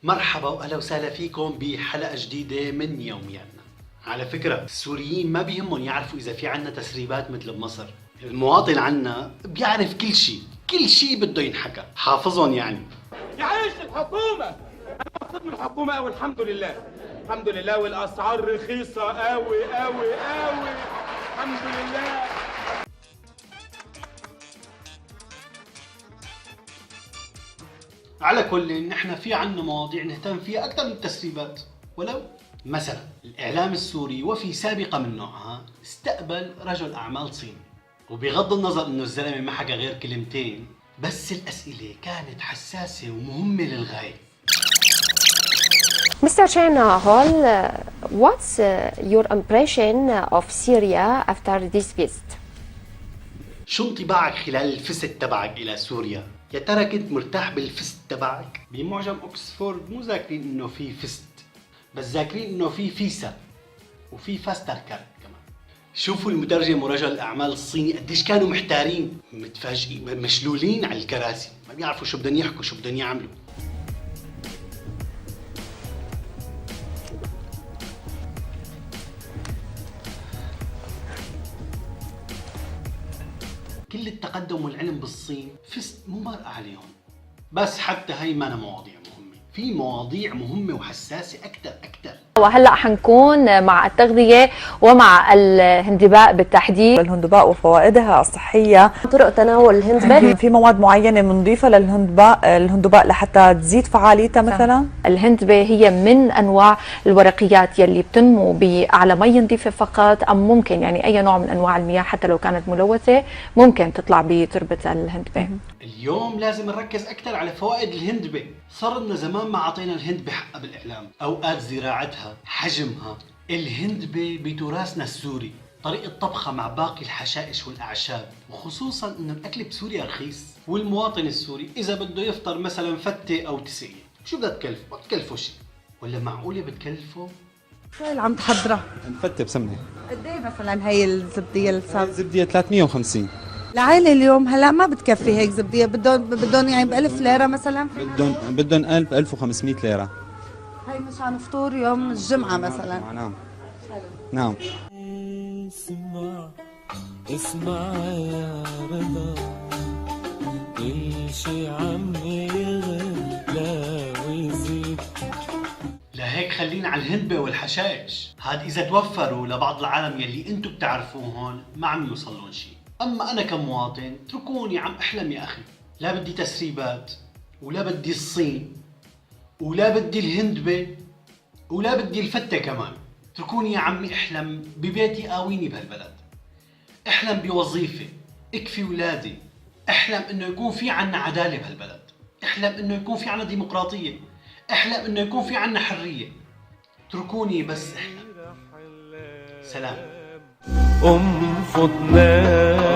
مرحبا واهلا وسهلا فيكم بحلقه جديده من يومياتنا. على فكره السوريين ما بيهمهم يعرفوا اذا في عنا تسريبات مثل بمصر. المواطن عنا بيعرف كل شيء بده ينحكى، حافظهم يعني. يعيش الحكومه. انا مبسوط من الحكومه والحمد لله. الحمد لله، والاسعار رخيصه قوي قوي قوي. الحمد لله. على كل نحن في عنا مواضيع نهتم فيها اكثر من التسريبات. ولو مثلا الاعلام السوري وفي سابقه من نوعها استقبل رجل اعمال صيني، وبغض النظر انه الزلمه ما حكى غير كلمتين، بس الاسئله كانت حساسه ومهمه للغايه. Mr. China Hall, what's your impression of Syria after this visit? شو انطباعك خلال الفست تبعك الى سوريا؟ يا ترى كنت مرتاح بالفست تبعك؟ بمعجم اوكسفورد مو ذاكرين انه في فست، بس ذاكرين انه في فيسا وفي فاستر كارت كمان. شوفوا المترجم ورجل الاعمال الصيني قديش كانوا محتارين، متفاجئين، مشلولين على الكراسي، ما بيعرفوا شو بدهم يحكوا، شو بدهم يعملوا. كل التقدم والعلم بالصين فست مو مارقة عليهم. بس حتى هي ما مواضيع مهمة، في مواضيع مهمة وحساسة أكثر. وهلا حنكون مع التغذية ومع الهندباء بالتحديد. الهندباء وفوائدها الصحية، طرق تناول الهندباء. في مواد معينة بنضيفها الهندباء لحتى تزيد فعاليتها. مثلا الهندبة هي من أنواع الورقيات يلي بتنمو على مي نظيفة فقط، أم ممكن يعني أي نوع من أنواع المياه حتى لو كانت ملوثة ممكن تطلع بتربة الهندبة. اليوم لازم نركز أكثر على فوائد الهندبة. صار لنا زمان ما عطينا الهندبة حقها بالإعلام، أوقات زراعتها، حجمها. الهندبة بتراثنا السوري، طريقة طبخها مع باقي الحشائش والأعشاب، وخصوصا إنه الأكل بسوريا رخيص. والمواطن السوري إذا بده يفطر مثلا فتة أو تسقية، شو بدها تكلفه؟ ما بتكلفه شيء، ولا معقولة بتكلفه؟ شو اللي عم تحضرها؟ نفتة بسمنة. قد ايه مثلا هي الزبدية الصاب؟ الزبدية 350. العائلة اليوم هلا ما بتكفي هيك زبدية، بدهم يعني ب1000 ليرة مثلا. بدهم 1500 ليرة. هي مشان فطور يوم الجمعة مثلا. نعم. نعم. اسمع يا رضا، كل شي عم يغلى ويزيد. لهيك خلينا على الهندبة والحشائش، هاد إذا توفروا لبعض العالم يلي انتو بتعرفوهن ما عم يوصلون شيء. أما أنا كمواطن اتركوني عم أحلم يا أخي، لا بدي تسريبات، ولا بدي الصين، ولا بدي الهندبة، ولا بدي الفتة كمان. اتركوني يا عمي احلم ببيتي قاويني بهالبلد، احلم بوظيفة اكفي ولادي، احلم انه يكون في عنا عدالة بهالبلد، احلم انه يكون في عنا ديمقراطية، احلم انه يكون في عنا حرية. اتركوني بس احلم. سلام. فضنا